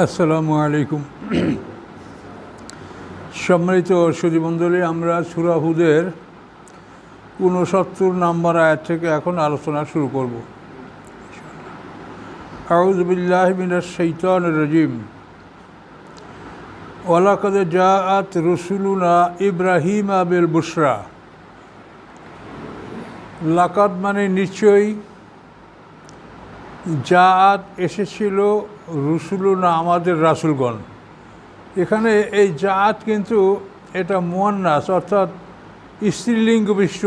আসসালামু আলাইকুম। সম্মানিত সুধীমণ্ডলী, আমরা সূরা হুদের ৬৯ নম্বর আয়াত থেকে এখন আলোচনা শুরু করব। আউযু বিল্লাহি মিনাশ শাইতানির রাজিম। ওয়ালাকাদ জাআত রুসুলুনা ইব্রাহিমা বিল বুশরা। লাকাদ মানে নিশ্চয়ই, জাআত এসেছিল রুসুলুনা আমাদের রাসূলগণ। এখানে এই জাআত কিন্তু এটা মুয়ান্নাস অর্থাৎ স্ত্রীলিঙ্গ বিশিষ্ট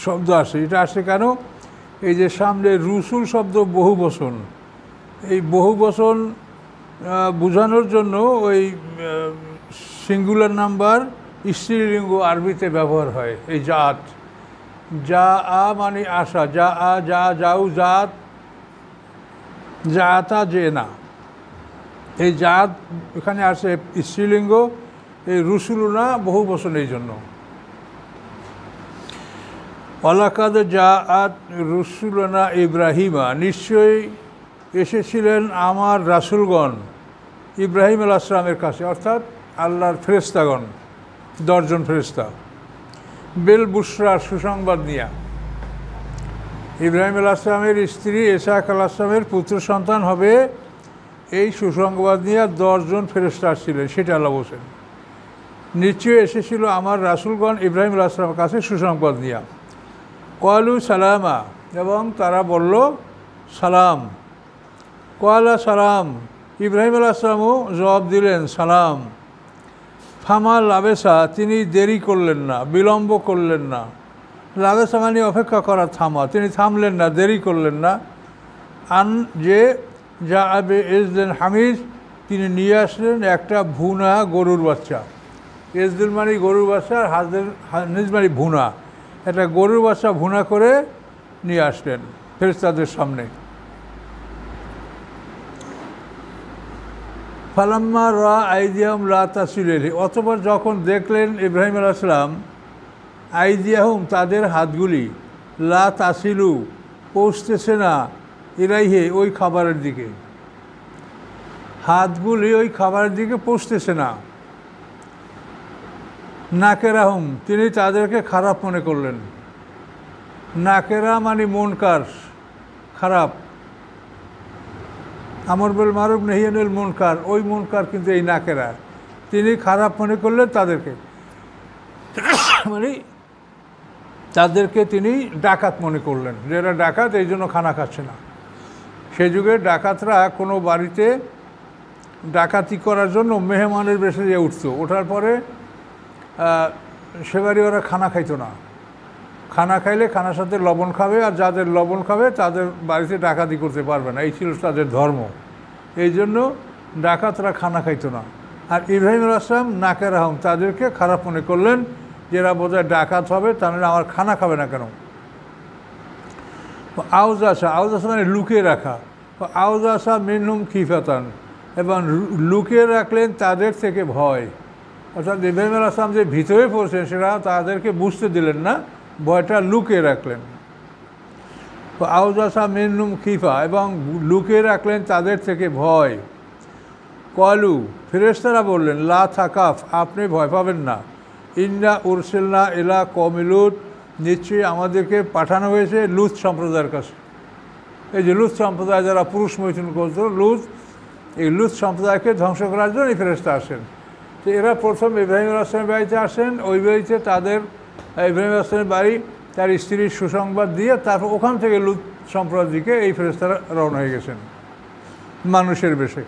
শব্দ আসে। এটা আসে কেন? এই যে সামনে রুসুল শব্দ বহুবচন, এই বহুবচন বোঝানোর জন্য ওই সিঙ্গুলার নাম্বার স্ত্রীলিঙ্গ আরবিতে ব্যবহার হয়। এই জাআত, যা আ মানে আসা, যা আ যা যাও জাত, জাতা যে না, এই জাত এখানে আসে স্ত্রীলিঙ্গ, এই রুসুলুনা বহু বচন। এই জন্য ওয়ালাকাদ জাআত রুসুলুনা ইব্রাহিমা, নিশ্চয়ই এসেছিলেন আমার রাসূলগণ ইব্রাহিম আলাইহিস সালামের কাছে, অর্থাৎ আল্লাহর ফেরেশতাগণ, 10 জন ফেরেশতা। বেল বুশরা, সুসংবাদ নিয়া। ইব্রাহিম আলাইহিস সালামের স্ত্রী ইসহাক আলাইহিস সালামের পুত্র সন্তান হবে, এই সুসংবাদ নিয়ে 10 জন ফেরেশতা আসছিলেন, সেটা আল্লাহ বলছেন। নিশ্চয়ই এসেছিল আমার রাসূলগণ ইব্রাহিম আলাইহিস সালামের কাছে সুসংবাদ নিয়া। ক্বালু সালামা, এবং তারা বলল সালাম। ক্বালা সালাম, ইব্রাহিম আলাইহিস সালামও জবাব দিলেন সালাম। ফামা লাবেসা, তিনি দেরি করলেন না, বিলম্ব করলেন না। লাবেসা মানে অপেক্ষা করা, থামা, তিনি থামলেন না, দেরি করলেন না। আন যে যা আবে এজদেন হামিজ, তিনি নিয়ে আসলেন একটা ভুনা গরুর বাচ্চা। এজদুল মানে গরুর বাচ্চা, আর হানিজ মানে ভুনা। একটা গরুর বাচ্চা ভুনা করে নিয়ে আসলেন ফেরেশতাদের সামনে। ফালাম্মা রা আইদিয়াহুম লা তাসিলু ইলাইহি, অতঃপর যখন দেখলেন ইব্রাহিম আলাইহিস সালাম আইদিয়াহুম তাদের হাতগুলি, লা তাসিলু পৌঁছতেছে না, ইলাইহি ওই খাবারের দিকে, হাতগুলি ওই খাবারের দিকে পৌঁছতেছে না। নাকেরাহুম, তিনি তাদেরকে খারাপ মনে করলেন। নাকেরা মানে মুনকার, খারাপ। আমর বিল মারুফ নাহি আনিল মুনকার, ওই মুনকার কিন্তু এই নাকেরা, তিনি খারাপ মনে করলেন তাদেরকে, মানে তাদেরকে তিনি ডাকাত মনে করলেন, যে এরা ডাকাত, এই জন্য খানা খাচ্ছে না। সেই যুগে ডাকাতরা কোনো বাড়িতে ডাকাতি করার জন্য মেহমানের বেশে যে উঠতো, ওঠার পরে সে বাড়ি ওরা খানা খাইতো না। খানা খাইলে খানার সাথে লবণ খাবে, আর যাদের লবণ খাবে তাদের বাড়িতে ডাকাতি করতে পারবে না, এই ছিল তাদের ধর্ম। এই জন্য ডাকাতরা খানা খাইতো না। আর ইব্রাহিম আলাইহিস সালাম নাকেরাহুম, তাদেরকে খারাপ মনে করলেন, যেরা বোধহয় ডাকাত হবে, তাহলে আমার খানা খাবে না কেন। আউজাসা, আউজাসা মানে লুকিয়ে রাখা। আউজাসা মিনহুম খিফাতান, এবং লুকিয়ে রাখলেন তাদের থেকে ভয়। অর্থাৎ ইব্রাহিম আলাইহিস সালাম যে ভিতরে পড়ছেন সেটা তাদেরকে বুঝতে দিলেন না, ভয়টা লুকিয়ে রাখলেন। আউজাসা মিনহুম খিফা, এবং লুকিয়ে রাখলেন তাদের থেকে ভয়। ক্বালু, ফেরেশতারা বললেন লা তাখাফ, আপনি ভয় পাবেন না। ইন্না উরসিলনা ইলা কওমি লূত, নিশ্চয়ই আমাদেরকে পাঠানো হয়েছে লূত সম্প্রদায়ের কাছে। এই যে লূত সম্প্রদায় যারা পুরুষ মৈথুন করত, লূত, এই লূত সম্প্রদায়কে ধ্বংস করার জন্য এই ফেরেশতা আসেন। তো এরা প্রথম ইব্রাহিম আলাইহিস সালামের বাড়িতে আসেন, ওই বাড়িতে তাদের ইব্রাহিম আলাইহিস সালামের বাড়ি, তার স্ত্রীর সুসংবাদ দিয়ে তারপর ওখান থেকে লূত সম্প্রদায়ের দিকে এই ফেরেশতারা রওনা হয়ে গেছেন মানুষের বেশে।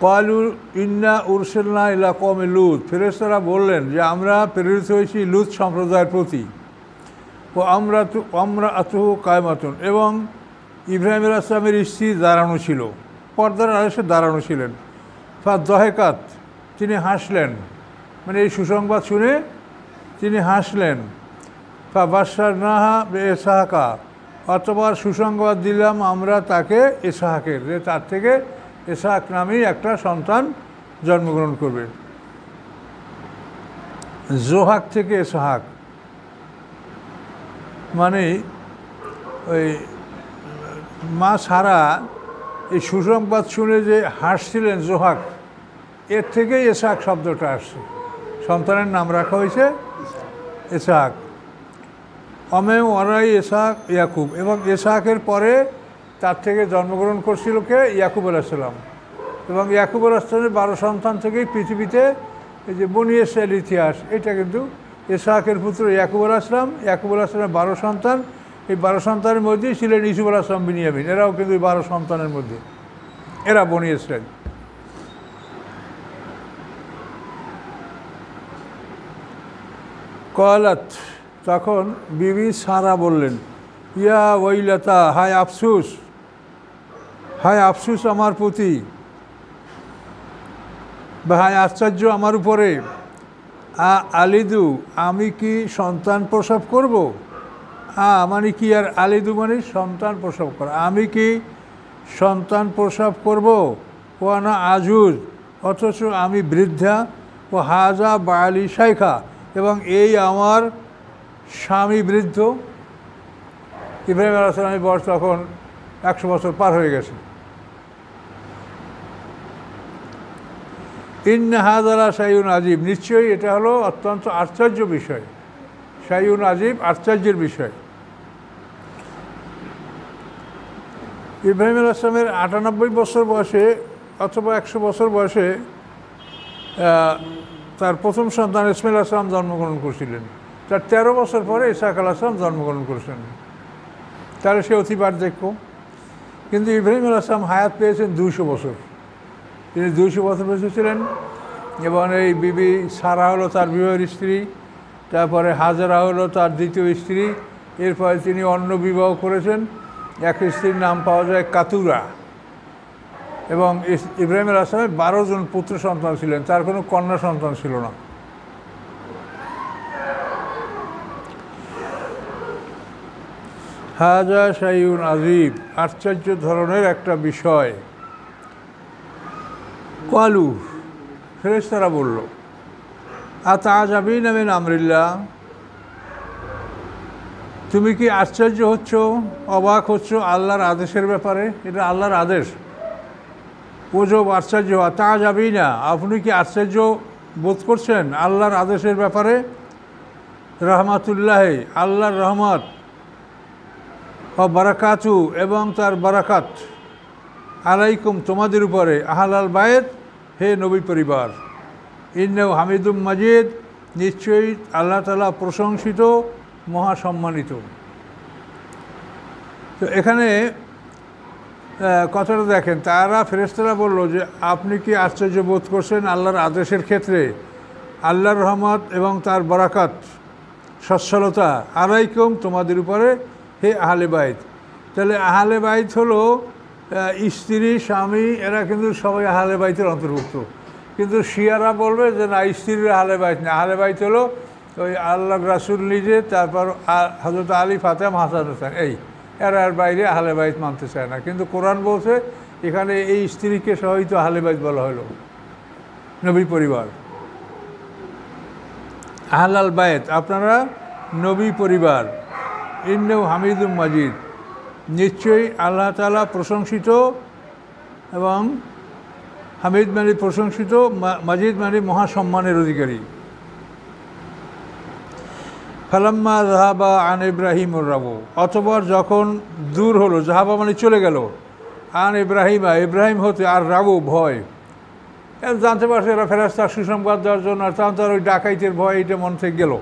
ক্বালু ইন্না উরসিলনা ইলা কওমি লূত, ফেরেশতারা বললেন যে আমরা প্রেরিত হয়েছি লূত সম্প্রদায়ের প্রতি। ও আমরা আতুহু কায়মাতুন, এবং ইব্রাহিম আলাইহিস সালামের স্ত্রী দাঁড়ানো ছিল, পর্দার আড়ালে দাঁড়ানো ছিলেন। ফা দহেকাত, তিনি হাসলেন, মানে এই সুসংবাদ শুনে তিনি হাসলেন। ফা বাশশারনাহা বিইসহাকা, অতঃপর সুসংবাদ দিলাম আমরা তাকে ইসহাকের, যে তার থেকে ইসহাক নামেই একটা সন্তান জন্মগ্রহণ করবে। জোহাক থেকে ইসহাক, মানে ওই মা সারা এই সুসংবাদ শুনে যে হাসছিলেন জোহাক, এর থেকেই ইসহাক শব্দটা আসছে। সন্তানের নাম রাখা হয়েছে ইসহাক। অমে ওয়ারাই ইসহাক ইয়াকুব, এবং ইসহাকের পরে তার থেকে জন্মগ্রহণ করছিল কে? ইয়াকুব আলাইহিস সালাম। এবং ইয়াকুব আলাইহিস সালামের 12 সন্তান থেকেই পৃথিবীতে এই যে বনী ইসরাইল ইতিহাস, এটা কিন্তু ইসহাকের পুত্র ইয়াকুব আলাইহিস সালাম। ইয়াকুব আলাইহিস সালামের 12 সন্তান, এই 12 সন্তানের মধ্যেই ছিলেন ইউসুফ আলাইহিস সালাম, বিনিয়ামিন, এরাও কিন্তু 12 সন্তানের মধ্যে, এরা বনী ইসরাইল। কলাত, তখন বিবি সারা বললেন, ইয়া ওয়াইলাতা, হায় আফসুস, হায় আফসুস আমার প্রতি, বা হায় আশ্চর্য আমার উপরে, আলিদু, আমি কি সন্তান প্রসব করব? মানে কি? আর আলিদু মানে সন্তান প্রসব করা। আমি কি সন্তান প্রসব করব? ও না আজুজ, অথচ আমি বৃদ্ধা, ও হাজা বায়ালি শাইখা, এবং এই আমার স্বামী বৃদ্ধ। ইব্রাহিম আলাইহিস সালামের বয়স তখন 100 বছর পার হয়ে গেছে। ইন্না হাযালা শাইউন আজীব, নিশ্চয়ই এটা হলো অত্যন্ত আশ্চর্য বিষয়। শাইউন আজীব, আশ্চর্যের বিষয়। ইব্রাহিম আলাইহিস সালামের 98 বছর বয়সে অথবা 100 বছর বয়সে তার প্রথম সন্তান ইসমাইল আলাইহিস সালাম জন্মগ্রহণ করেছিলেন। তার 13 বছর পরে ইসহাক আলাইহিস সালাম জন্মগ্রহণ করেছেন। তাহলে সে অতি বার্ধক্য। কিন্তু ইব্রাহিম আলাইহিস সালাম হায়াত পেয়েছেন 200 বছর। তিনি 200 বছর বেঁচে ছিলেন। এবং এই বিবি সারা হলো তার বিবাহের স্ত্রী, তারপরে হাজারা হলো তার দ্বিতীয় স্ত্রী। এরপরে তিনি অন্য বিবাহ করেছেন। এক স্ত্রীর নাম পাওয়া যায় কাতুরা। এবং ইব্রাহিম আলাইহিস সালামের 12 জন পুত্র সন্তান ছিলেন, তার কোনো কন্যা সন্তান ছিল না। হাজা শাইউন আজীব, আশ্চর্য ধরনের একটা বিষয়। কালু, ফেরেশতারা বলল, আতাআজাবিনা মিন আমরিল্লাহ, তুমি কি আশ্চর্য হচ্ছ, অবাক হচ্ছ আল্লাহর আদেশের ব্যাপারে? এটা আল্লাহর আদেশ। ওজব, আশ্চর্য। আতাআজাবিনা, আপনি কি আশ্চর্য বোধ করছেন আল্লাহর আদেশের ব্যাপারে? রহমাতুল্লাহ, আল্লাহর রহমত, ও বারাকাতু, এবং তার বারাকাত, আলাইকুম, তোমাদের উপরে, আহলাল বাইত, হে নবী পরিবার, ইন্নাহু হামিদুম মাজিদ, নিশ্চয়ই আল্লাহ তাআলা প্রশংসিত, মহাসম্মানিত। তো এখানে কথাটা দেখেন, তারা ফেরেশতারা বলল যে আপনি কি আশ্চর্য বোধ করছেন আল্লাহর আদেশের ক্ষেত্রে? আল্লাহর রহমত এবং তার বারাকাত, সচ্ছলতা, আলাইকুম, তোমাদের উপরে, হে আহলে বাইত। তাহলে আহলে বাইত হলো স্ত্রী, স্বামী, এরা কিন্তু সবাই আহলে বাইতের অন্তর্ভুক্ত। কিন্তু শিয়ারা বলবে যে না, স্ত্রীর আহলে বাইত না, আহলে বাইত হলো ওই আল্লাহ রাসূল নিজে, তারপর হযরত আলী, ফাতেমা, হাসান, হোসেন, এই এরার বাইরে আহলে বাইত মানতে চায় না। কিন্তু কোরআন বলছে এখানে এই স্ত্রীকে সহিত আহলে বাইত বলা হলো, নবী পরিবার, আহলাল বাইত, আপনারা নবী পরিবার। ইন্নাহু হামিদুম মাজিদ, নিশ্চয়ই আল্লাহ তাআলা প্রশংসিত, এবং হামিদ মানে প্রশংসিত, মাজিদ মানে মহাসম্মানের অধিকারী। ফালাম্মা যাহাবা আন ইব্রাহিমুর রাবু, অতঃপর যখন দূর হলো, যাহাবা মানে চলে গেল, আন ইব্রাহিমা, ইব্রাহিম হতে, আর রাবু ভয়। জানতে পারছে এরা ফেরেশতার সুসংবাদ দেওয়ার জন্য, আর তখন তার ওই ডাকাইতের ভয় এটা মন থেকে গেল।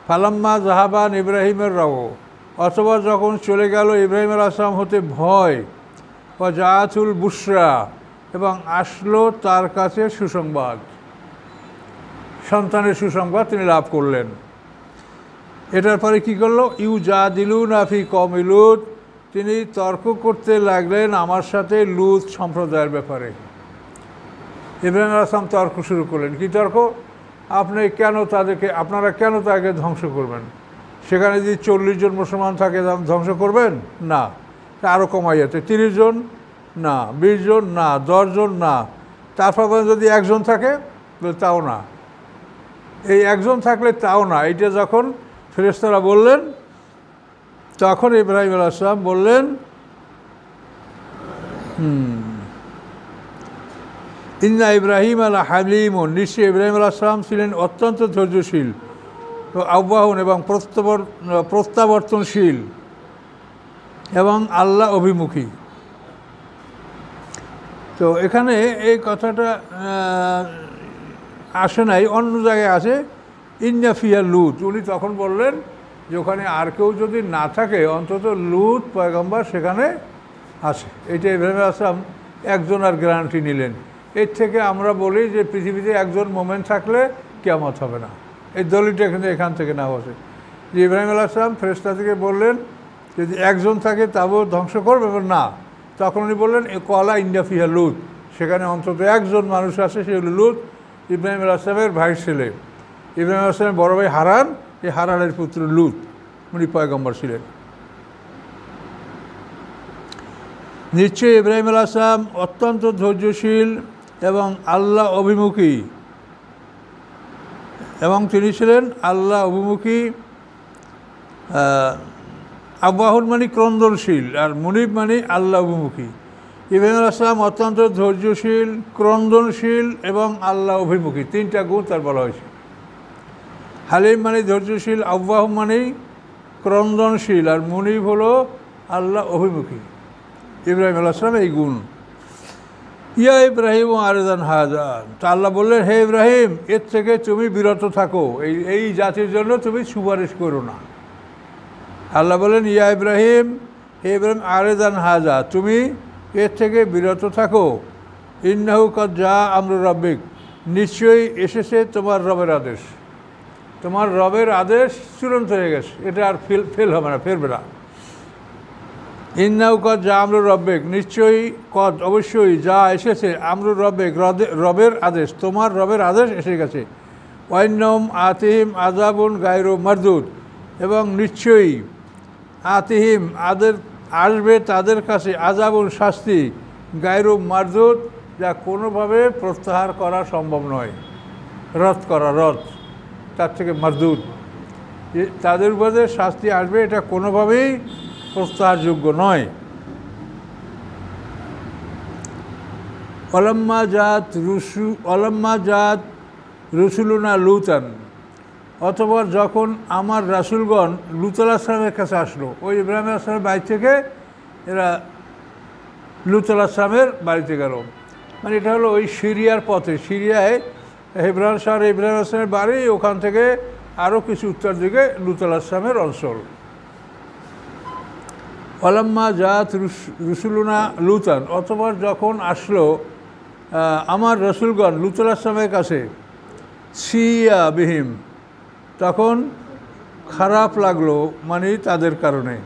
ফালাম্মা যাহাবা আন ইব্রাহিমের রাবু, অতঃপর যখন চলে গেল ইব্রাহিম আলাইহিস সালাম হতে ভয়, ওয়া জাআতুল বুশরা, এবং আসলো তার কাছে সুসংবাদ, সন্তানের সুসংবাদ তিনি লাভ করলেন। এটার পরে কী করলো? ইউজাদিলুনা ফি কওমি লূত, তিনি তর্ক করতে লাগলেন আমার সাথে লূত সম্প্রদায়ের ব্যাপারে। ইব্রাহিম আলাইহিস সালাম তর্ক শুরু করলেন। কী তর্ক? আপনি কেন তাদেরকে, আপনারা কেন তাকে ধ্বংস করবেন? সেখানে যদি 40 জন মুসলমান থাকে ধ্বংস করবেন না, আরও কমাই যেতে, 30 জন না, 20 জন না, 10 জন না, তারপর যদি একজন থাকে তাও না, এই একজন থাকলে তাও না। এইটা যখন ফেরেশতারা বললেন, তখন ইব্রাহিম আলাইহিস সালাম বললেন ইন্না ইব্রাহিম আলা হালিমুন, নিশ্চয়ই ইব্রাহিম আলাইহিস সালাম ছিলেন অত্যন্ত ধৈর্যশীল ও আহ্বান এবং প্রত্যাবর্তনশীল এবং আল্লাহ অভিমুখী। তো এখানে এই কথাটা আসে নাই, অন্য জায়গায় আছে ইন্না ফিহা লুত। উনি তখন বললেন যে ওখানে আর কেউ যদি না থাকে অন্তত লুত পয়গম্বর সেখানে আছে। এইটা ইব্রাহিম আলাইহিস সালাম একজন আর গ্যারান্টি নিলেন। এর থেকে আমরা বলি যে পৃথিবীতে একজন মোমেন্ট থাকলে কিয়ামত হবে না। এই দলিলটা কিন্তু এখান থেকে না বসে যে ইব্রাহিম আলাইহিস সালাম ফেরেশতা থেকে বললেন যদি একজন থাকে তাও ধ্বংস করবে না, তখন উনি বললেন এ কলা ইন্না ফিহা লুত, সেখানে অন্তত একজন মানুষ আছে, সে হল লুত, ইব্রাহিম আলাইহিস সালামের ভাইয়ের ছেলে। ইব্রাহিম আলাইহিস সালামের বড় ভাই হারান, এই হারানের পুত্র লুত, উনি পয়গম্বর ছিলেন। নিশ্চয়ই ইব্রাহিম আলাইহিস সালাম অত্যন্ত ধৈর্যশীল এবং আল্লাহ অভিমুখী, এবং তিনি ছিলেন আল্লাহ অভিমুখী। আবাহুল মানে ক্রন্দনশীল, আর মুনিব মানে আল্লাহ অভিমুখী। ইব্রাহিম আলাইহিস সালাম অত্যন্ত ধৈর্যশীল, ক্রন্দনশীল এবং আল্লাহ অভিমুখী, তিনটা গুণ তার বলা হয়েছে। হালিম মানে ধৈর্যশীল, আব্বাহ মানে ক্রন্দনশীল, আর মুনিব হলো আল্লাহ অভিমুখী। ইব্রাহিম আলাইহিস সালাম এই গুণ। ইয়া ইব্রাহিম আরজান হাজা, তা আল্লাহ বললেন হে ইব্রাহিম এর থেকে তুমি বিরত থাকো, এই জাতির জন্য তুমি সুপারিশ করো না। আল্লাহ বললেন ইয়া ইব্রাহিম, হে ইব্রাহিম আরজান হাজা, তুমি এর থেকে বিরত থাকো। ইন্নাহু কদ জা আমরু রাব্বিক, নিশ্চয়ই এসেছে তোমার রবের আদেশ। তোমার রবের আদেশ চূড়ান্ত হয়ে গেছে, এটা আর ফেল হবে না, ফেরবে না। ইন্নাহু কদ জা আমরু রাব্বিক, নিশ্চয়ই কদ অবশ্যই যা এসেছে আমরু রাব্বিক, রবের আদেশ, তোমার রবের আদেশ এসে গেছে। ওয়াইন্নাহুম আতিহিম আযাবুন গায়রু মারদুদ, এবং নিশ্চয়ই আতিহিম আসবে তাদের কাছে আযাবুন শাস্তি, গায়রু মারদুদ যা কোনোভাবে প্রত্যাহার করা সম্ভব নয়, রদ করা, রদ তার থেকে মারদুদ, তাদের উপরে শাস্তি আসবে এটা কোনোভাবেই প্রত্যাহারযোগ্য নয়। অলম্মা জাত রসুলুনা লুতান, অতঃপর যখন আমার রাসূলগণ লূত আলাইহিস সালামের কাছে আসলো, ওই ইব্রাহিম আলাইহিস সালামের বাড়ি থেকে এরা লূত আলাইহিস সালামের বাড়িতে গেল। মানে এটা হলো ওই সিরিয়ার পথে, সিরিয়ায় হেবরন শহরে ইব্রাহিম আলাইহিস সালামের বাড়ি, ওখান থেকে আরও কিছু উত্তর দিকে লূত আলাইহিস সালামের অঞ্চল। অলম্মা জাত রসুলুনা লুতান, অতঃপর যখন আসলো আমার রসুলগণ লূত আলাইহিস সালামের কাছে, সিয়া বিহিম, তখন খারাপ লাগলো, মানে তাদের কারণে।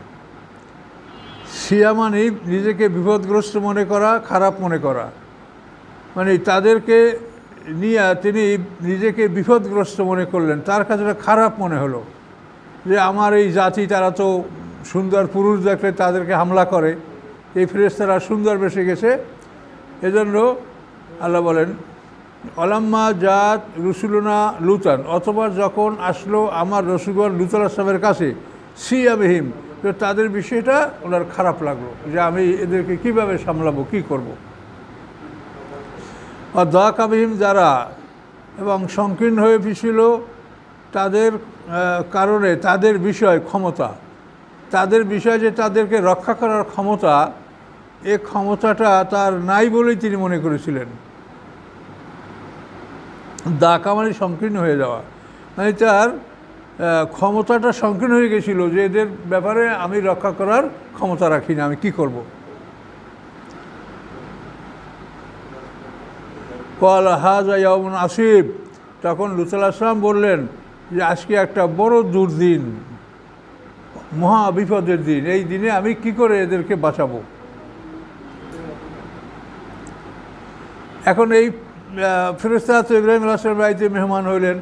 সিয়া মানে নিজেকে বিপদগ্রস্ত মনে করা, খারাপ মনে করা, মানে তাদেরকে নিয়ে তিনি নিজেকে বিপদগ্রস্ত মনে করলেন, তার কাছে খারাপ মনে হলো যে আমার এই জাতি, তারা তো সুন্দর পুরুষ দেখলে তাদেরকে হামলা করে, এই ফেরেশতারা সুন্দর বেশে গেছে। এজন্য আল্লাহ বলেন অলম্মা জাত রসুলুনা লুতান, অথবা যখন আসলো আমার রসুলগণ লূত আলাইহিস সালামের কাছে, সিয়া বিহিম, তো তাদের বিষয়টা ওনার খারাপ লাগলো যে আমি এদেরকে কিভাবে সামলাবো, কি করব। আর দাকা বিহিম, যারা এবং সংকীর্ণ হয়ে পিছিল তাদের কারণে, তাদের বিষয় ক্ষমতা, তাদের বিষয় যে তাদেরকে রক্ষা করার ক্ষমতা, এ ক্ষমতাটা তার নাই বলেই তিনি মনে করেছিলেন। দাকা মানে সংকীর্ণ হয়ে যাওয়া, মানে তার ক্ষমতাটা সংকীর্ণ হয়ে গেছিলো যে এদের ব্যাপারে আমি রক্ষা করার ক্ষমতা রাখি না, আমি কি করব। ক্বাল হাযা ইয়াওমুন আসিব, তখন লূত আলাইহিস সালাম বললেন যে আজকে একটা বড় দুর্দিন, মহা বিপদের দিন, এই দিনে আমি কি করে এদেরকে বাঁচাবো। এখন এই ফেরেশতা তো ইব্রাহিম আলাইহিস সালামের বাড়িতে মেহমান হইলেন,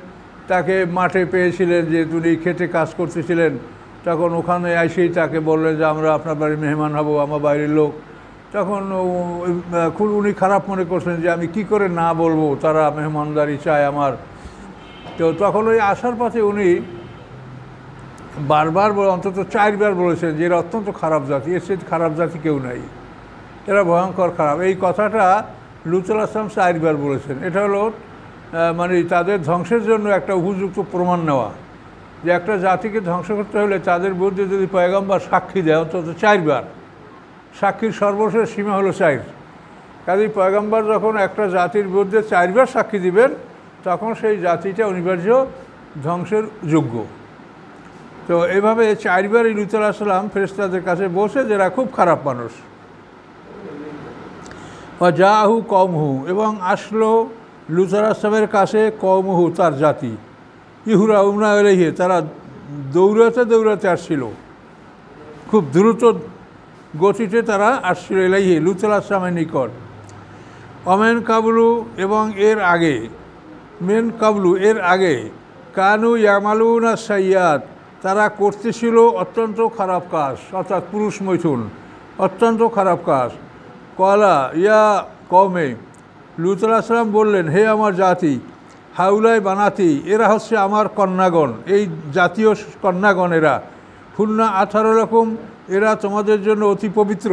তাকে মাঠে পেয়েছিলেন যে তিনি খেটে কাজ করতেছিলেন, তখন ওখানে এসেই তাকে বললেন যে আমরা আপনার বাড়ির মেহমান হব, আমার বাইরের লোক। তখন খুব উনি খারাপ মনে করছেন যে আমি কি করে না বলবো, তারা মেহমানদারি চায় আমার। তো তখন ওই আসার পথে উনি বারবার অন্তত 4 বার বলেছেন যে এরা অত্যন্ত খারাপ জাতি, এর চেয়ে খারাপ জাতি কেউ নাই। এরা ভয়ঙ্কর খারাপ। এই কথাটা লূত আলাইহিস সালাম 4 বার বলেছেন। এটা হলো মানে তাদের ধ্বংসের জন্য একটা উপযুক্ত প্রমাণ নেওয়া, যে একটা জাতিকে ধ্বংস করতে হলে তাদের বিরুদ্ধে যদি পয়গম্বর সাক্ষী দেয় অন্তত 4 বার। সাক্ষীর সর্বশেষ সীমা হলো 4। কাজেই পয়গম্বর যখন একটা জাতির বিরুদ্ধে 4 বার সাক্ষী দিবেন তখন সেই জাতিটা অনিবার্য ধ্বংসের যোগ্য। তো এভাবে 4 বার লূত আলাইহিস সালাম ফেরেশতাদের কাছে বসে, যারা খুব খারাপ মানুষ। জাহু কওমহু, এবং আসলো লূত আলাইহিস সালামের কাছে কওমহু, তার জাতি। ইহুরাউনা ইলাইহি, তারা দৌড়াতে দৌড়াতে আসছিল, খুব দ্রুত গতিতে তারা আসছিল ইলাইহি, লূত আলাইহিস সালামের নিকট। অমেন কাবলু, এবং এর আগে, মেন কাবলু এর আগে, কানু ইয়ামালুনা সাইয়াত, তারা করতেছিল অত্যন্ত খারাপ কাজ, অর্থাৎ পুরুষ মৈথুন, অত্যন্ত খারাপ কাজ। কলা ইয়া কওমে, লূত আলাইহিস সালাম বললেন, হে আমার জাতি, হাউলাই বানাতি, এরা হচ্ছে আমার কন্যাগণ, এই জাতীয় কন্যাগণ এরা। হুন্না 18 রকম, এরা তোমাদের জন্য অতি পবিত্র।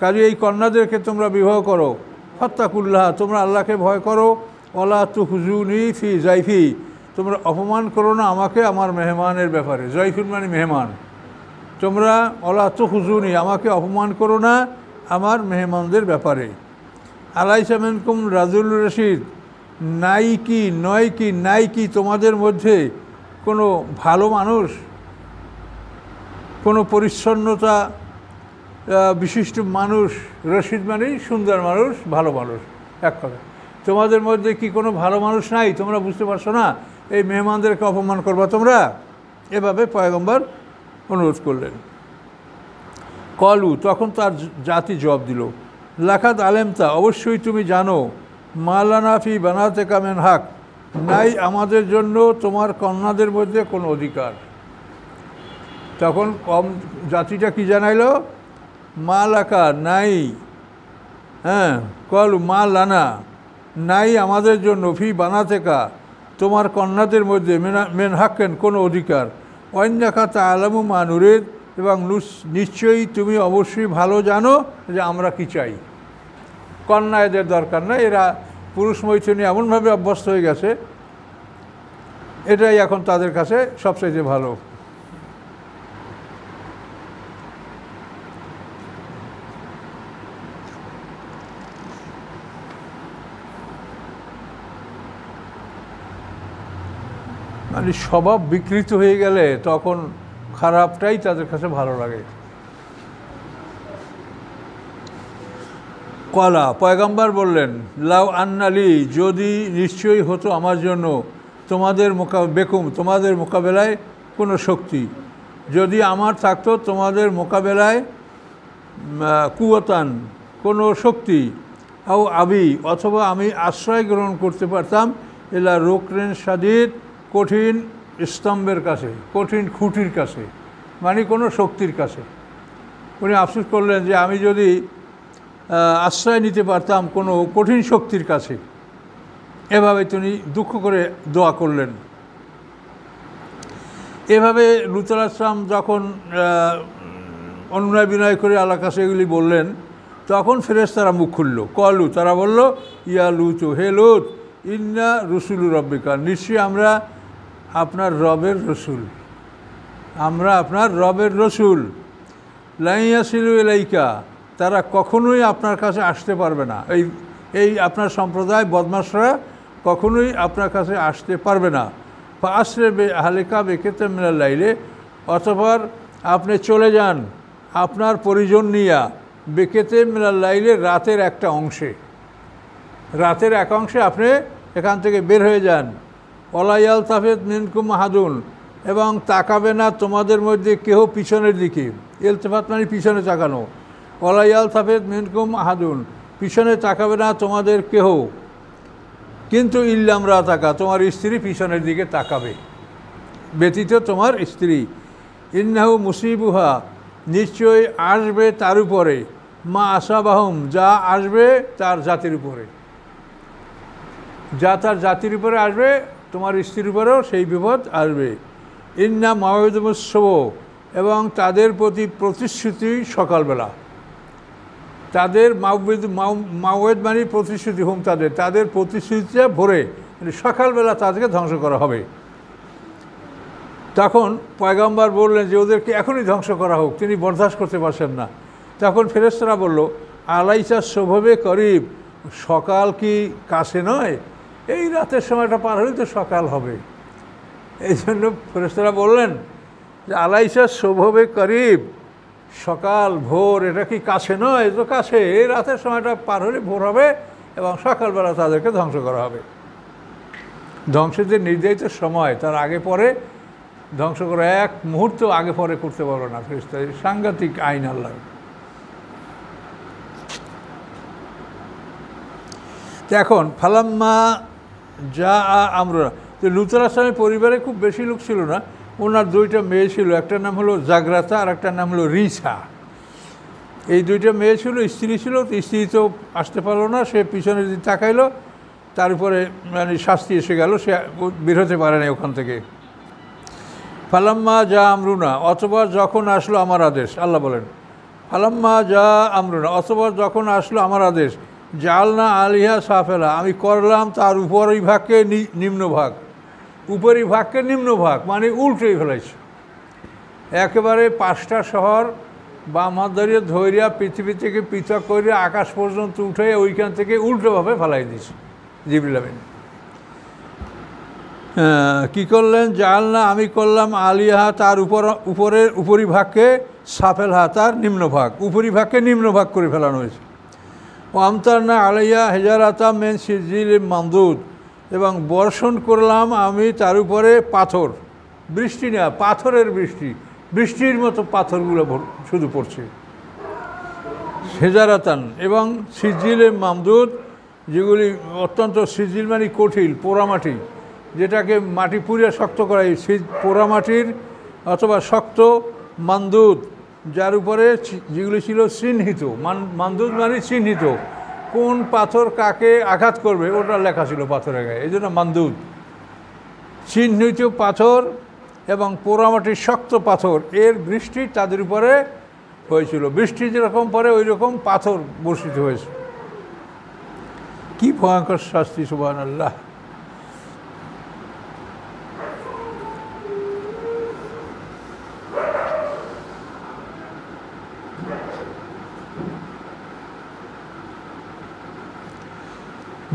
কাজে এই কন্যাদেরকে তোমরা বিবাহ করো। ফাত্তাকুল্লাহ, তোমরা আল্লাহকে ভয় করো। ওয়ালা তুখজুনি ফি জাইফি, তোমরা অপমান করো না আমাকে আমার মেহমানের ব্যাপারে। জাইফুন মানে মেহমান। তোমরা ওয়ালা তুখজুনি, আমাকে অপমান করো না আমার মেহমানদের ব্যাপারে। আলাইসা মিনকুম রাজুল রশিদ, নাই কি তোমাদের মধ্যে কোনো ভালো মানুষ, কোনো পরিচ্ছন্নতা বিশিষ্ট মানুষ। রশিদ মানেই সুন্দর মানুষ, ভালো মানুষ। এক কথা, তোমাদের মধ্যে কি কোনো ভালো মানুষ নাই? তোমরা বুঝতে পারছো না এই মেহমানদেরকে অপমান করবা তোমরা? এভাবে পয়গম্বর অনুরোধ করলেন। কলু, তখন তার জাতি জবাব দিল, লাকাদ আলেমতা, অবশ্যই তুমি জানো, মালানাফি বানাতে কামেন হাক, নাই আমাদের জন্য তোমার কন্যাদের মধ্যে কোনো অধিকার। তখন জাতিটা কি জানাইল? মা লাকা, নাই, হ্যাঁ, কলু মা লানা, নাই আমাদের জন্য, ফি বানাতেকা, তোমার কন্যাদের মধ্যে, মেন হাক্কেন, কোনো অধিকার। অন্যাকা তা আলামু মা নুরেদ, এবং নিশ্চয়ই তুমি অবশ্যই ভালো জানো যে আমরা কি চাই। কন্যা এদের দরকার না, এরা পুরুষ মৈথুনী এমনভাবে অভ্যস্ত হয়ে গেছে, এটাই এখন তাদের কাছে সবচাইতে ভালো। মানে স্বভাব বিকৃত হয়ে গেলে তখন খারাপটাই তাদের কাছে ভালো লাগে। কলা, পয়গম্বর বললেন, লাউ আন্নালি, যদি নিশ্চয়ই হতো আমার জন্য, তোমাদের তোমাদের মোকাবেলায় কোনো শক্তি, যদি আমার থাকতো তোমাদের মোকাবেলায় কুওয়াতান, কোনো শক্তি, আও আবি, অথবা আমি আশ্রয় গ্রহণ করতে পারতাম, এলা রোকরেন সাদিদ, কঠিন স্তম্ভের কাছে, কঠিন খুঁটির কাছে, মানে কোনো শক্তির কাছে। উনি আফসোস করলেন যে আমি যদি আশ্রয় নিতে পারতাম কোনো কঠিন শক্তির কাছে। এভাবে তিনি দুঃখ করে দোয়া করলেন। এভাবে লূত আলাইহিস সালাম যখন অনুনয় বিনয় করে আল্লাহর কাছে এগুলি বললেন, তখন ফেরেশতারা মুখ খুলল। কলু, তারা বলল, ইয়া লূত, হে লূত, ইন্না রসুলু রব্বিকা, নিশ্চয়ই আমরা আপনার রবের রসুল, আমরা আপনার রবের রসুল। লা ইয়াসিলু ইলাইকা, তারা কখনোই আপনার কাছে আসতে পারবে না। এই আপনার সম্প্রদায় বদমাশরা কখনোই আপনার কাছে আসতে পারবে না। ফাসরে বে আহলিকা বিকিতা মিনাল লাইলে, অতঃপর আপনি চলে যান আপনার পরিজন নিয়া, বিকিতা মিনাল লাইলে, রাতের একটা অংশে, রাতের এক অংশে আপনি এখান থেকে বের হয়ে যান। ওয়ালা ইয়ালতাফিত মিনকুম আহাদুন, এবং তাকাবে না তোমাদের মধ্যে কেহ পিছনের দিকে। ইলতিফাত মানে পিছনে তাকানো। ওয়ালা ইয়ালতাফিত মিনকুম আহাদুন, পিছনে তাকাবে না তোমাদের কেহ, কিন্তু ইল্লাম রাতাকা, তোমার স্ত্রী পিছনের দিকে তাকাবে, ব্যতীত তোমার স্ত্রী। ইন্নাহু মুসিবুহা, নিশ্চয়ই আসবে তার উপরে, মা আসাবাহুম, যা আসবে তার জাতির উপরে, যা তার জাতির উপরে আসবে, তোমার স্ত্রীর উপরেও সেই বিপদ আসবে। ইন্না মাওয়াইদুমুস সুবহ, এবং তাদের প্রতি প্রতিশ্রুতি সকালবেলা, তাদের মাওয়েদ মানে প্রতিশ্রুতি, হুম তাদের প্রতিশ্রুতিটা ভরে সকালবেলা তাদেরকে ধ্বংস করা হবে। তখন পয়গম্বর বললেন যে ওদেরকে এখনই ধ্বংস করা হোক, তিনি বরদাস্ত করতে পারছেন না। তখন ফেরেশতারা বলল, আলাইসা শোভবে করিব, সকাল কি কাছে নয়? এই রাতের সময়টা পার হলে তো সকাল হবে। এই জন্য ফেরেশতারা বললেন যে আলাইসা শোভবে করিব, সকাল ভোর এটা কি কাছে নয়? তো কাছে, এই রাতের সময়টা পার হলে ভোর হবে এবং সকালবেলা তাদেরকে ধ্বংস করা হবে। ধ্বংসের যে নির্ধারিত সময় তার আগে পরে ধ্বংস করা এক মুহূর্ত আগে পরে করতে পারবে না ফেরেশতা। সাংঘাতিক আইন আল্লাহ। এখন ফালাম্মা যা আমরা, তো লূত আলাইহিস সালামের পরিবারে খুব বেশি লোক ছিল না। ওনার দুইটা মেয়ে ছিল, একটার নাম হলো জাগ্রাতা আর একটার নাম হলো রিসা। এই দুইটা মেয়ে ছিল, স্ত্রী ছিল। তো স্ত্রী তো আসতে পারলো না, সে পিছনে দিকে তাকাইলো, তার উপরে মানে শাস্তি এসে গেল, সে বের হতে পারে না ওখান থেকে। ফালাম্মা যা আমরুনা, অথবা যখন আসলো আমার আদেশ, আল্লাহ বলেন ফালাম্মা যা আমরুনা, অথবা যখন আসলো আমার আদেশ, জালনা আলিহা সাফেলা, আমি করলাম তার উপরি ভাগকে নিম্নভাগ, উপরি ভাগকে নিম্নভাগ মানে উল্টোই ফেলাইছে। একেবারে 5টা শহর বাম হাত ধরিয়ে ধৈর্যা পৃথিবী থেকে পৃথক করে আকাশ পর্যন্ত উঠে ওইখান থেকে উল্টোভাবে ফেলাই দিয়েছে জিবরিল আমিন। কী করলেন? জালনা, আমি করলাম আলিহা তার উপরের উপরিভাগকে সাফেলহা তার নিম্নভাগ, উপরিভাগকে নিম্নভাগ করে ফেলানো হয়েছে। ও আমতারনা আলাইয়া হেজারাতা মেন সিজিল মামদুদ, এবং বর্ষণ করলাম আমি তার উপরে পাথর, বৃষ্টি না, পাথরের বৃষ্টি, বৃষ্টির মতো পাথরগুলো শুধু পড়ছে। হেজারাতান, এবং সিজিলে মামদুদ, যেগুলি অত্যন্ত সিজিল মানে কঠিন পোড়ামাটি, যেটাকে মাটি পুড়িয়ে শক্ত করা, এই পোড়ামাটির অথবা শক্ত মামদুদ, যার উপরে যেগুলি ছিল চিহ্নিত, মামদুদ মানে চিহ্নিত, কোন পাথর কাকে আঘাত করবে ওটা লেখা ছিল পাথরের গায়ে, এই জন্য মামদুদ। চিহ্নিত পাথর এবং পোড়ামাটির শক্ত পাথর, এর বৃষ্টি তাদের উপরে হয়েছিল। বৃষ্টি যেরকম পরে ওই রকম পাথর বর্ষিত হয়েছে। কি ভয়ঙ্কর শাস্তি, সুবহানাল্লাহ।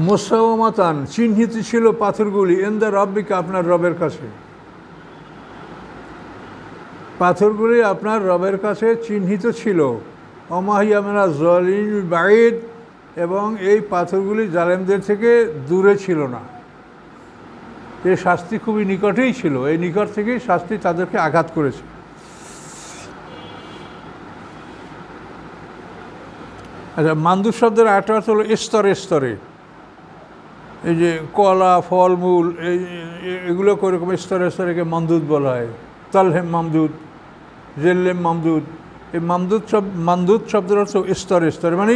মুসাওয়ামাতান, চিহ্নিত ছিল পাথরগুলি, ইনদা রাব্বিকা, আপনার রবের কাছে। পাথরগুলি আপনার রবের কাছে চিহ্নিত ছিল। অমাহিয়া মিনা যালিমিন বাঈদ, এবং এই পাথরগুলি জালেমদের থেকে দূরে ছিল না। এই শাস্তি খুবই নিকটেই ছিল, এই নিকট থেকেই শাস্তি তাদেরকে আঘাত করেছে। আচ্ছা, মামদুদ শব্দের আরেকটা অর্থ হলো স্তরে স্তরে। এই যে কলা, ফলমূল, এগুলো কোরকম স্তরে স্তরেকে মামদুদ বলা হয়। তালহেম মামদুদ, জেল্লেম মামদুদ। এই মামদুদ শব্দের অর্থ স্তরে স্তরে, মানে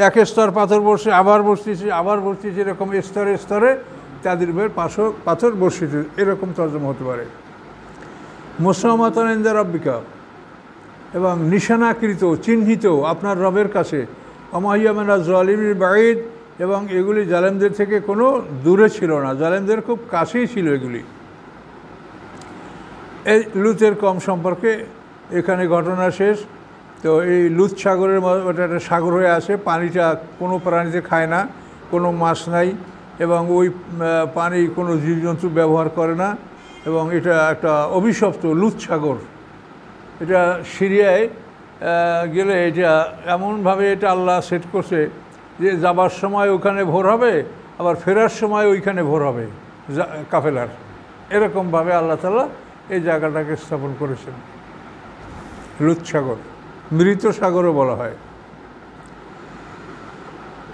এক স্তর পাথর বসে আবার বসতেছে, আবার বসতেছে, এরকম স্তরে স্তরে তাদের উপর পাথর বর্ষিত, এরকম তর্জমা হতে পারে। মুসাওয়ামাতান ইনদা রাব্বিকা, এবং নিশানাকৃত, চিহ্নিত আপনার রবের কাছে। অমাহিয়া মিনা যালিমিন বাঈদ, এবং এগুলি জালেমদের থেকে কোনো দূরে ছিল না, জালেমদের খুব কাছেই ছিল এগুলি। এই লুতের কম সম্পর্কে এখানে ঘটনা শেষ। তো এই লুত সাগরের ওটা একটা সাগর হয়ে আসে, পানিটা কোনো প্রাণীতে খায় না, কোনো মাছ নাই, এবং ওই পানি কোনো জীবজন্তু ব্যবহার করে না, এবং এটা একটা অভিশপ্ত লুত সাগর। এটা সিরিয়ায় গেলে এটা এমনভাবে এটা আল্লাহ সেট করছে যে যাবার সময় ওখানে ভোর হবে, আবার ফেরার সময় ওইখানে ভোর হবে কাফেলার, এরকমভাবে আল্লাহ তাআলা এই জায়গাটাকে স্থাপন করেছেন। লুত সাগর, মৃত সাগরও বলা হয়।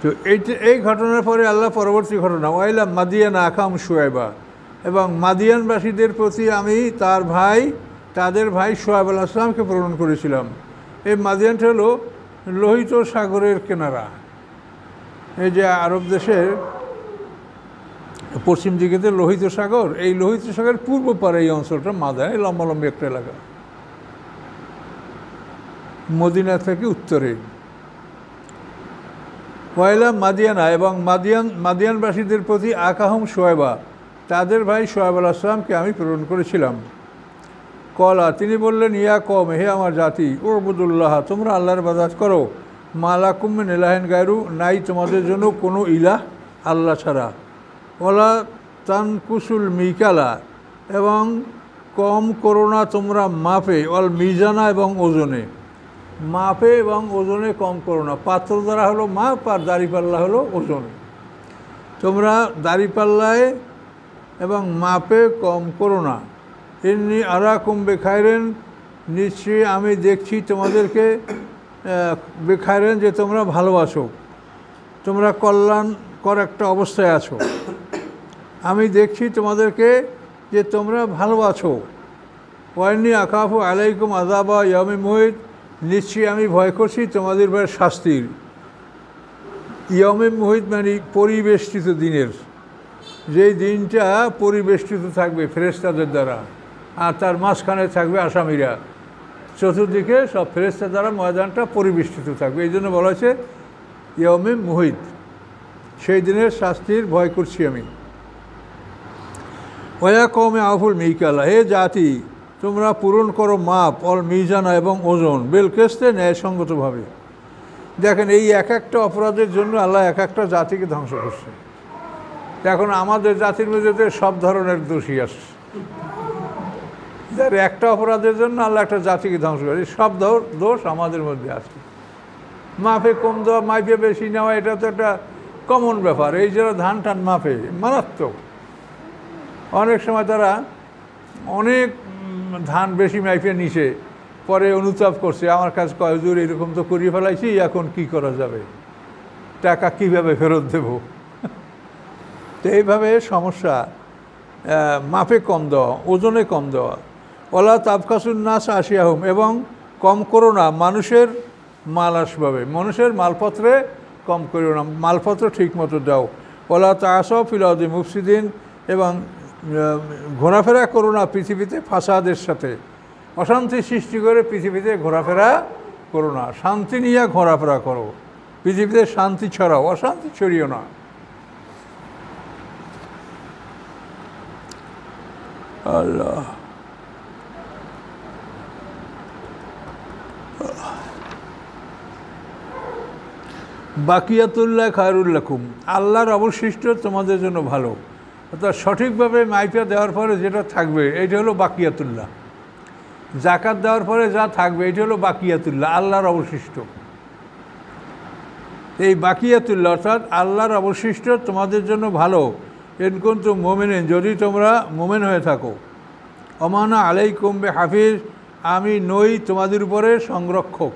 তো এই ঘটনার পরে আল্লাহ পরবর্তী ঘটনা, ওয়াইলা মাদিয়ান আখাম শুয়াইবা, এবং মাদিয়ানবাসীদের প্রতি আমি তাদের ভাই শুয়াইব আলাইহিস সালামকে প্রেরণ করেছিলাম। এই মাদিয়ানটা হলো লোহিত সাগরের কিনারা। এই যে আরব দেশের পশ্চিম দিকেতে লোহিত সাগর, এই লোহিত সাগরের পূর্ব পারে এই অঞ্চলটা মাদায়ান, এই লম্বা লম্বা একটা এলাকা, মদিনা থেকে উত্তরে। ওয়াইলা মাদিয়ানা, এবং মাদিয়ানবাসীদের প্রতি আকাহম শোয়েবা, তাদের ভাই শোয়েব আলাইহিস সালামকে আমি প্রেরণ করেছিলাম। কলা, তিনি বললেন, ইয়া কওম, হে আমার জাতি, উবুদুল্লাহ, তোমরা আল্লাহর ইবাদত করো, মা লাকুম মিন ইলাহিন গায়রু, নাই তোমাদের জন্য কোনো ইলাহ আল্লাহ ছাড়া। ওয়ালা তানকুসুল মিকালা, এবং কম করো না তোমরা মাপে, অল মিজানা, এবং ওজনে, মাপে এবং ওজনে কম করো না। পাত্র দ্বারা হলো মাপ, আর দাড়িপাল্লা হলো ওজন। তোমরা দাড়িপাল্লায় এবং মাপে কম করো না। ইন্নী আরাকুম বেখাইরেন, নিশ্চয়ই আমি দেখছি তোমাদেরকে বেখাইরেন, যে তোমরা ভালোবাসো, তোমরা কল্যাণকর একটা অবস্থায় আছো। আমি দেখছি তোমাদেরকে যে তোমরা ভালোবাসো। ওয়াইন্নী আকাফু আলাইকুম আযাবা ইয়াউমিন মুহিত, নিশ্চয়ই আমি ভয় করছি তোমাদের ভয়ের শাস্তির। ইয়াউমিন মুহিত মানে পরিবেষ্টিত দিনের, যেই দিনটা পরিবেষ্টিত থাকবে ফেরেশতাদের দ্বারা, আর তার মাঝখানে থাকবে আসামিরা, চতুর্দিকে সব ফেরেশতা দ্বারা ময়দানটা পরিবেষ্টিত থাকবে। এই জন্য বলা হয়েছে ইয়াউমিন মুহিত, সেই দিনের শাস্তির ভয় করছি আমি। ওয়া কওমে আউফুল মিকালা, হে জাতি, তোমরা পূরণ করো মাপ, অল মিজানা, এবং ওজন, বেল কেস্তে, ন্যায়সঙ্গতভাবে। দেখেন, এই এক একটা অপরাধের জন্য আল্লাহ এক একটা জাতিকে ধ্বংস করছে। এখন আমাদের জাতির মধ্যে সব ধরনের দোষী আসছে, যার একটা অপরাধের জন্য আল্লাহ একটা জাতিকে ধ্বংস করে, সব দোষ আমাদের মধ্যে আছে। মাপে কম দেওয়া, মাইপে বেশি নেওয়া, এটা তো একটা কমন ব্যাপার। এই জন্য ধান টান মাপে মারাত্মক। অনেক সময় তারা অনেক ধান বেশি মাইপে নিছে, পরে অনুতাপ করছে, আমার কাছে কয়, হুজুর এরকম তো করিয়ে ফেলাইছি, এখন কি করা যাবে, টাকা কিভাবে ফেরত দেব। তো এইভাবে সমস্যা। মাপে কম দেওয়া, ওজনে কম দেওয়া। ওলা তাবকাসুন নাস আশিয়াহুম, এবং কম করো না মানুষের মাল আসবাবে, মানুষের মালপত্রে কম করো না, মালপত্র ঠিক মতো দাও। ওলা তাআসাউ ফিল আরদি মুফসিদিন, এবং ঘোরাফেরা করো না পৃথিবীতে ফাসাদের সাথে, অশান্তি সৃষ্টি করে পৃথিবীতে ঘোরাফেরা করো না, শান্তি নিয়ে ঘোরাফেরা করো, পৃথিবীতে শান্তি ছড়াও, অশান্তি ছড়িও না। আল্লাহ, বাকিয়াতুল্লাহ খায়রুল লাকুম, আল্লাহর অবশিষ্ট তোমাদের জন্য ভালো। অর্থাৎ সঠিকভাবে মাইপা দেওয়ার পরে যেটা থাকবে এইটা হলো বাকিয়াতুল্লাহ। জাকাত দেওয়ার পরে যা থাকবে এটা হলো বাকিয়াতুল্লাহ, আল্লাহর অবশিষ্ট। এই বাকিয়াতুল্লাহ অর্থাৎ আল্লাহর অবশিষ্ট তোমাদের জন্য ভালো। ইন কুনতুম মুমিনিন, যদি তোমরা মুমিন হয়ে থাকো। ওমানা আলাইকুম বে হাফিজ, আমি নই তোমাদের উপরে সংরক্ষক,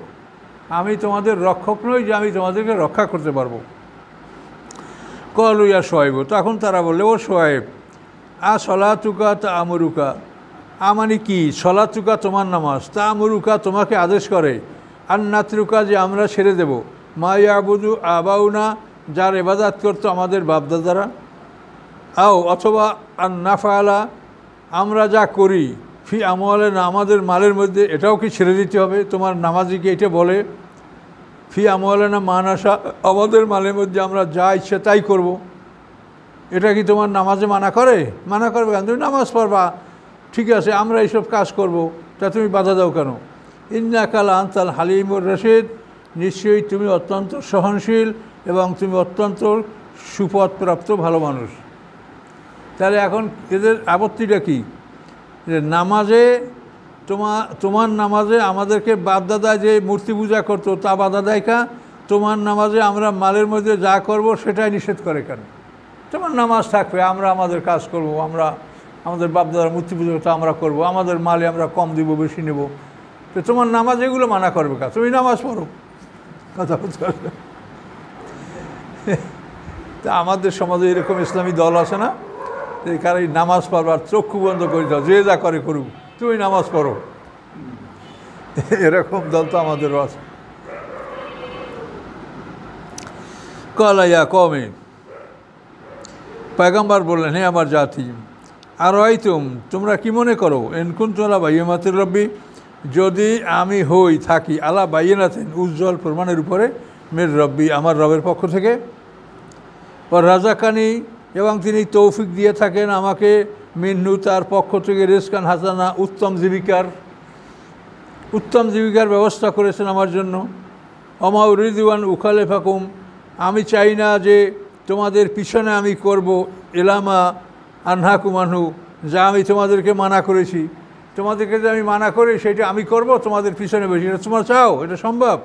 আমি তোমাদের রক্ষক নই যে আমি তোমাদেরকে রক্ষা করতে পারবো। কলু ইয়া শোয়েব, তখন তারা বললে, ও শোয়েব, সলাতুকা তা আমরুকা, মানে কি? সলাতুকা তোমার নামাজ, তা আমরুকা তোমাকে আদেশ করে, আর নাতরুকা যে আমরা ছেড়ে দেব, মা ইয়াবুদু আবাউনা, যার ইবাদত করতো আমাদের বাপদাদারা, অথবা আর নাফালা, আমরা যা করি, ফি আমলে না, আমাদের মালের মধ্যে, এটাও কি ছেড়ে দিতে হবে? তোমার নামাজিকে এটা বলে, ফি আমলে না মানাসা, আমাদের মালের মধ্যে আমরা যা ইচ্ছে তাই করব। এটা কি তোমার নামাজে মানা করে? মানা করবে কেন? তুমি নামাজ পড়বা, ঠিক আছে, আমরা এইসব কাজ করব, তা তুমি বাধা দাও কেন? ইন্নাকাল আনতাল হালিমুর রশিদ, নিশ্চয়ই তুমি অত্যন্ত সহনশীল এবং তুমি অত্যন্ত সুপথপ্রাপ্ত ভালো মানুষ। তাহলে এখন এদের আপত্তিটা কি? যে নামাজে তোমার নামাজে আমাদেরকে বাপদাদা যে মূর্তি পূজা করতো তা বাধা দেয় কা? তোমার নামাজে আমরা মালের মধ্যে যা করব সেটাই নিষেধ করে কেন? তোমার নামাজ থাকবে, আমরা আমাদের কাজ করব, আমরা আমাদের বাপদাদার মূর্তি পুজো তা আমরা করব, আমাদের মালে আমরা কম দিব বেশি নেব, তো তোমার নামাজ এগুলো মানা করবে কা? তুমি নামাজ পড়ো, কথা বলতে পারবে। তা আমাদের সমাজে এরকম ইসলামী দল আছে না, এই কারণে নামাজ পড়বার চক্ষু বন্ধ করে দাও, যে যা করে করুক, তুমি নামাজ পড়ো, এরকম দল তো আমাদেরও আছে। কলাইয়া কমে, পয়গম্বর বললেন, হে আমার জাতি, আর তোমরা কি মনে করো, এনকুন্তু আলা বাইয়িনাতির রব্বি, যদি আমি থাকি আলা বাইয়িনাতিন, উজ্জ্বল প্রমাণের উপরে, মির রব্বি, আমার রবের পক্ষ থেকে, ও রাজাকানি, এবং তিনি তৌফিক দিয়ে থাকেন আমাকে, মিন্নু, তার পক্ষ থেকে, রিজকান হাসানা, উত্তম জীবিকার ব্যবস্থা করেছেন আমার জন্য। অমা উরিদুয়ান উখালেফাকুম, আমি চাই না যে তোমাদের পিছনে আমি করব, এলামা আনহাকুমানহু, যা আমি তোমাদেরকে মানা করেছি, তোমাদেরকে যে আমি মানা করি সেটা আমি করব তোমাদের পিছনে বসে, এটা তোমরা চাও? এটা সম্ভব?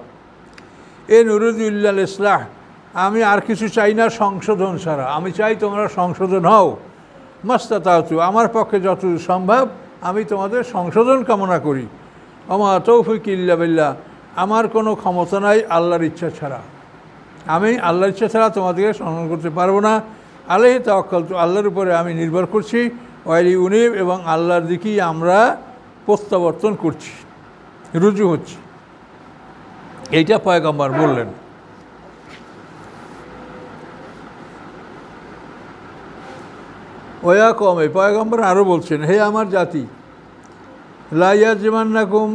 এ নুরুদুল্লাল ইসলাহ, আমি আর কিছু চাই না সংশোধন ছাড়া, আমি চাই তোমরা সংশোধন হও। মাস্তাতাতু, আমার পক্ষে যতদূর সম্ভব আমি তোমাদের সংশোধন কামনা করি। আমা তৌফিক ইল্লা বিল্লাহ, আমার কোনো ক্ষমতা নাই আল্লাহর ইচ্ছা ছাড়া, আমি আল্লাহর ইচ্ছা ছাড়া তোমাদেরকে সংশোধন করতে পারবো না। আলাইহি তাওয়াক্কালতু, আল্লাহর উপরে আমি নির্ভর করছি। ওয়াইলি উনিব, এবং আল্লাহর দিকেই আমরা প্রত্যাবর্তন করছি, রুজু হচ্ছে। এইটা পয়গম্বর বললেন। ওয়া কওমি, পয়গম্বর আরও বলছেন, হে আমার জাতি, লা ইয়াজরিমান্নাকুম,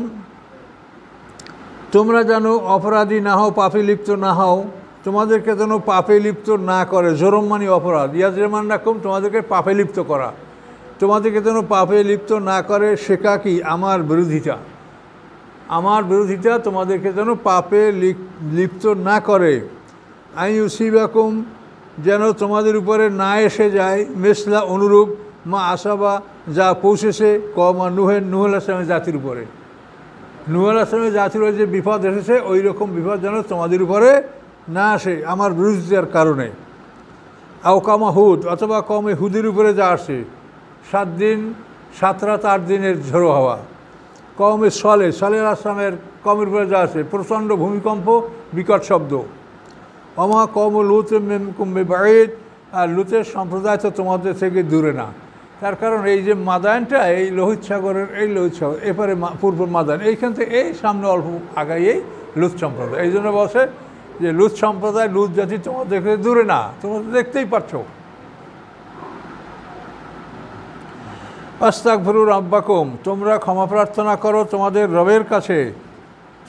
তোমরা যেন অপরাধী না হও, পাপে লিপ্ত না হও, তোমাদেরকে যেন পাপে লিপ্ত না করে। জরম মানে অপরাধ, ইয়াজরিমান্নাকুম তোমাদেরকে পাপে লিপ্ত করা, তোমাদেরকে যেন পাপে লিপ্ত না করে। শেখা কি? আমার বিরোধিতা তোমাদেরকে যেন পাপে লিপ্ত না করে। আইয়ুসিবাকুম, যেন তোমাদের উপরে না এসে যায়, মিসলা অনুরূপ, মা আসাবা, যা পৌঁছেছে কওমা নূহের, নূহ আলাইহিস সালামের জাতির উপরে। নূহ আলাইহিস সালামের জাতির উপরে যে বিপদ এসেছে ওই রকম বিপদ যেন তোমাদের উপরে না আসে আমার বিরোধিতার কারণে। আও কামা হুদ, অথবা কমে হুদের উপরে যা আসে, 7 দিন 7 রাত 8 দিনের ঝোড়ো হাওয়া। কওমে সালেহ আলাইহিস সালামের কমের উপরে যা আসে, প্রচণ্ড ভূমিকম্প, বিকট শব্দ। অমা কওম লুত মিনকুম বিবাঈদ, আর লুতের সম্প্রদায় তো তোমাদের থেকে দূরে না। তার কারণ এই যে মাদায়নটা, এই লোহিত সাগরের, এই লোহিত সাগর এপারে পূর্ব মাদায়ন, এইখান থেকে এই সামনে অল্প আগাই এই লুত সম্প্রদায়। এই জন্য বসে যে লুত সম্প্রদায়, লুত জাতি তোমাদের থেকে দূরে না, তোমরা দেখতেই পাচ্ছ। আস্তাগফিরু রাব্বাকুম, তোমরা ক্ষমা প্রার্থনা করো তোমাদের রবের কাছে।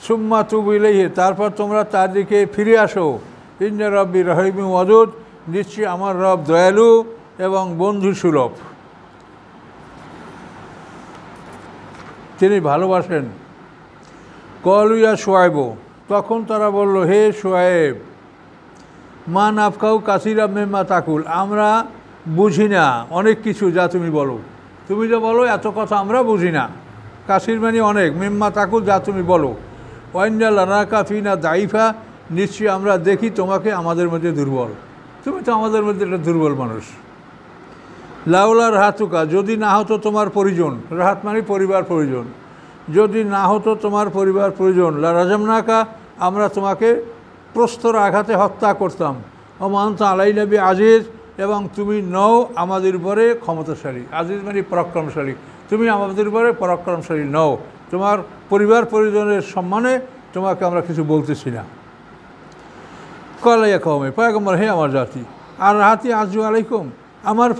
সুম্মা তুবু ইলাইহি, তারপর তোমরা তার দিকে ফিরে আসো। ইন্না রাব্বি রহিমুন ওয়াদুদ, নিশ্চয়ই আমার রব দয়ালু এবং বন্ধু সুলভ, তিনি ভালোবাসেন। ক্বালু ইয়া শুআয়ব, তখন তারা বলল, হে শুআয়ব, মা নাফকাহু কাসীরাম মিম্মা তাকুল, আমরা বুঝি না অনেক কিছু যা তুমি বলো, তুমি যা বলো এত কথা আমরা বুঝি না। কাসির মানে অনেক, মিম্মা তাকুল, যা তুমি বলো। ওয়া ইন্না লানাকা ফিনা দাইফা, নিশ্চয়ই আমরা দেখি তোমাকে আমাদের মধ্যে দুর্বল, তুমি তো আমাদের মধ্যে একটা দুর্বল মানুষ। লাউলা রাহাতুকা, যদি না হতো তোমার পরিজন, রাহাত মানে পরিবার পরিজন, যদি না হতো তোমার পরিবার পরিজন, লা রাজামনাকা, আমরা তোমাকে প্রস্তর আঘাতে হত্যা করতাম। ও মানতা আলাই নবী আজিজ, এবং তুমি নও আমাদের উপরে ক্ষমতাশালী। আজিজ মানে পরাক্রমশালী, তুমি আমাদের উপরে পরাক্রমশালী নও, তোমার পরিবার পরিজনের সম্মানে তোমাকে আমরা কিছু বলতেছি না। কলাইয়া কওমে, পয়গম্বর, হে আমার জাতি, আর রাহাতি আজু আলাইকুম, আমার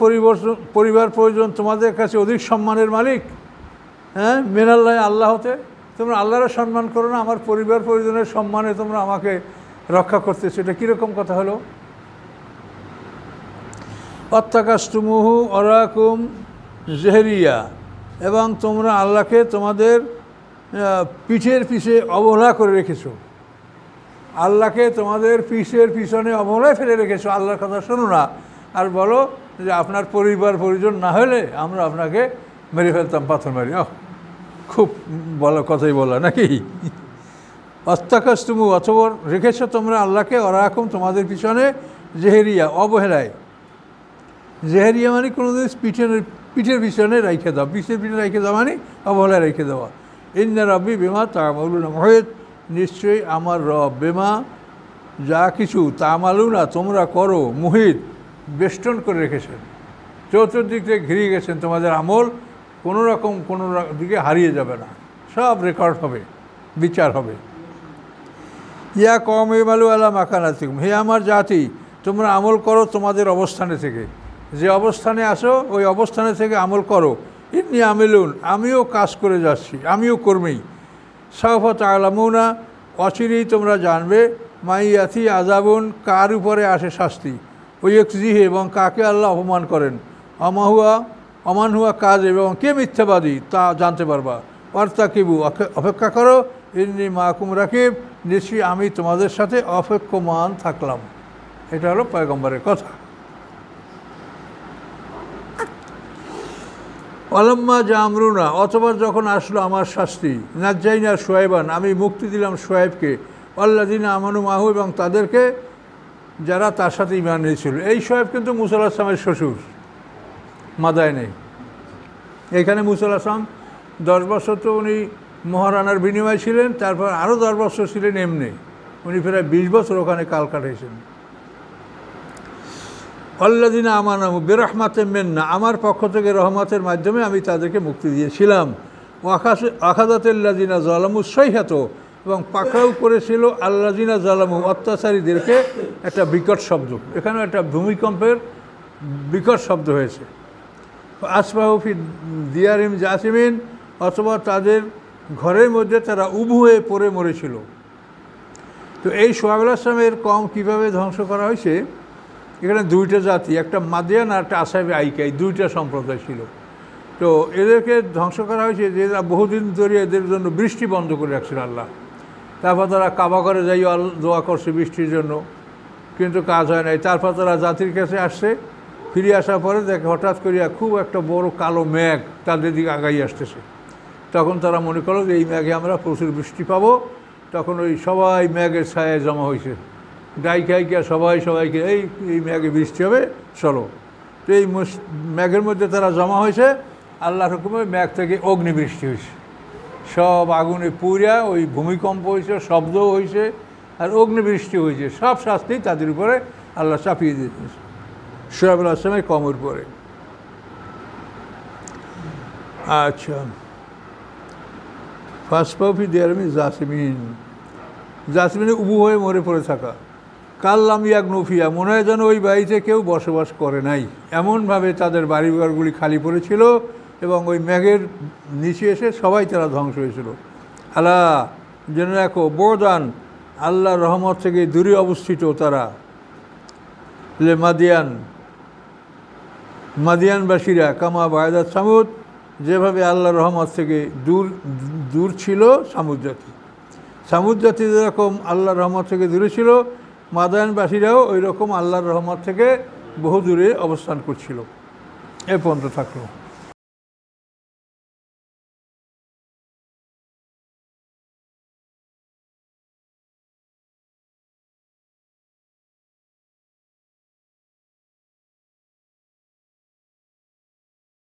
পরিবার পরিজন তোমাদের কাছে অধিক সম্মানের মালিক। হ্যাঁ, মিনাল্লাহ, আল্লাহ হতে, তোমরা আল্লাহর সম্মান করো না, আমার পরিবার পরিজনের সম্মানে তোমরা আমাকে রক্ষা করতেছো, এটা কীরকম কথা হলো? অত্তাকাস্তুমুহু অরাকুম জেহরিয়া, এবং তোমরা আল্লাহকে তোমাদের পিঠের পিছে অবহেলা করে রেখেছো, আল্লাহকে তোমাদের পিঠের পিছনে অবহেলায় ফেলে রেখেছো। আল্লাহর কথা শোনো না, আর বলো যে আপনার পরিবার পরিজন না হলে আমরা আপনাকে মেরে ফেলতাম, পাথর মারি। খুব বলা কথাই বলা নাকি? অত্তাকাস্তুমু, অথবা রেখেছো তোমরা আল্লাহকে, অরাকুম তোমাদের পিছনে, জেহেরিয়া, অবহেলায়। জেহেরিয়া মানে কোনো দিন পিঠের পিছনে রেখে দাও, পিঠের রেখে দেওয়া মানে অবহেলায় রেখে দেওয়া। ইন্না রাব্বি বিমা তা'মালুনা মুহিত, নিশ্চয়ই আমার রব বেমা, যা কিছু তা'মালুনা তোমরা করো, মুহিত, বেষ্টন করে রেখেছেন, চতুর্দিক থেকে ঘিরে গেছেন। তোমাদের আমল কোনো রকম কোনো দিকে হারিয়ে যাবে না, সব রেকর্ড হবে, বিচার হবে। ইয়া কওমি ইমালু আলা মাকানাতিকুম, হে আমার জাতি, তোমরা আমল করো তোমাদের অবস্থানে থেকে, যে অবস্থানে আসো ওই অবস্থানে থেকে আমল করো। ইন্নী আমিলুন, আমিও কাজ করে যাচ্ছি, আমিও কর্মী। সাওফা তা'লামুনা, অচিরেই তোমরা জানবে। মাইয়াতি আযাবুন, কার উপরে আসে শাস্তি, ওয়াকজিহি, এবং কাকে আল্লাহ অপমান করেন, অমান হুয়া কাজ, এবং কে মিথ্যাবাদী তা জানতে পারবা। ওয়ারতাকিবু, অপেক্ষা করো, ইন্নী মাকুম রাকিব, নিশ্চয়ই আমি তোমাদের সাথে অপেক্ষমান থাকলাম। এটা হলো পয়গম্বরের কথা। অলাম্মা জামরুনা, অতবার যখন আসলো আমার শাস্তি, নাজ্জাইনা শোয়েবান, আমি মুক্তি দিলাম শোয়েবকে, আল্লাযিনা আমানু মাহু, এবং তাদেরকে যারা তার সাথে ঈমান এনেছিল। এই শোয়েব কিন্তু মূসা আলাইহিস সালামের শ্বশুর, মাদায়েনে। এখানে মূসা আলাইহিস সালাম 10 বছর তো উনি মহারানার বিনিময় ছিলেন, তারপর আরও 10 বছর ছিলেন এমনি, উনি প্রায় 20 বছর ওখানে কাল কাটাইছেন। আল্লাযিনা আমানু বিরহমাতিম মিন্না, আমার পক্ষ থেকে রহমতের মাধ্যমে আমি তাদেরকে মুক্তি দিয়েছিলাম। আখাযাতিল্লাযিনা যালামু সাইহাতু, এবং পাকড়াও করেছিল আল্লাযিনা যালামু, অত্যাচারীদেরকে একটা বিকট শব্দ। এখানে একটা ভূমিকম্পের বিকট শব্দ হয়েছে। আসবাহু ফি দিয়ারিম জাসিমিন, অথবা তাদের ঘরের মধ্যে তারা উবু হয়ে পড়ে মরেছিল। তো এই শুআয়ব আলাইহিস সালামের কওম কীভাবে ধ্বংস করা হয়েছে, এখানে দুইটা জাতি, একটা মাদিয়ান আর একটা আসহাবে আইকাই, দুইটা সম্প্রদায় ছিল। তো এদেরকে ধ্বংস করা হয়েছে যে এরা বহুদিন ধরে এদের জন্য বৃষ্টি বন্ধ করে রাখছিল আল্লাহ। তারপর তারা কাবা করে যাই দোয়া করছে বৃষ্টির জন্য, কিন্তু কাজ হয় নাই। তারপর তারা জাতির কাছে আসছে, ফিরে আসার পরে দেখে হঠাৎ করিয়া খুব একটা বড় কালো মেঘ তাদের দিকে আগাই আসতেছে। তখন তারা মনে করলো যে এই মেঘে আমরা প্রচুর বৃষ্টি পাবো। তখন ওই সবাই মেঘের ছায়ায় জমা হয়েছে, ডাইকাইকা সবাইকে এই মেঘে বৃষ্টি হবে, চলো। তো এই মেঘের মধ্যে তারা জমা হয়েছে, আল্লাহর হুকুমে মেঘ থেকে অগ্নিবৃষ্টি হয়েছে, সব আগুনে পুড়িয়া, ওই ভূমিকম্প হয়েছে, শব্দও হয়েছে, আর অগ্নিবৃষ্টি হয়েছে। সব শাস্তি তাদের উপরে আল্লাহ চাপিয়ে দিয়েছে শুআয়ব আলাইহিস সালামের কওমের উপরে। আচ্ছা, ফাসবাহু ফি দিয়ারিম জাসিমিন, জাসমিনে উবু হয়ে মরে পড়ে থাকা। কাল্লাম ইয়াগনু ফিহা, মনে হয় যেন ওই বাড়িতে কেউ বসবাস করে নাই, এমনভাবে তাদের বাড়িঘরগুলি খালি পড়েছিল, এবং ওই মেঘের নিচে এসে সবাই তারা ধ্বংস হয়েছিল। আলা, জেনে রাখো, বোদান, আল্লাহর রহমত থেকে দূরে অবস্থিত তারা, লে মাদিয়ানবাসীরা, কামা বায়দাত সামুদ, যেভাবে আল্লাহর রহমত থেকে দূর ছিল সামুদ জাতি যেরকম আল্লাহর রহমত থেকে দূরে ছিল, মাদায়ানবাসীরাও ওই রকম আল্লাহর রহমত থেকে বহু দূরে অবস্থান করছিল। এ পর্যন্ত থাকলো।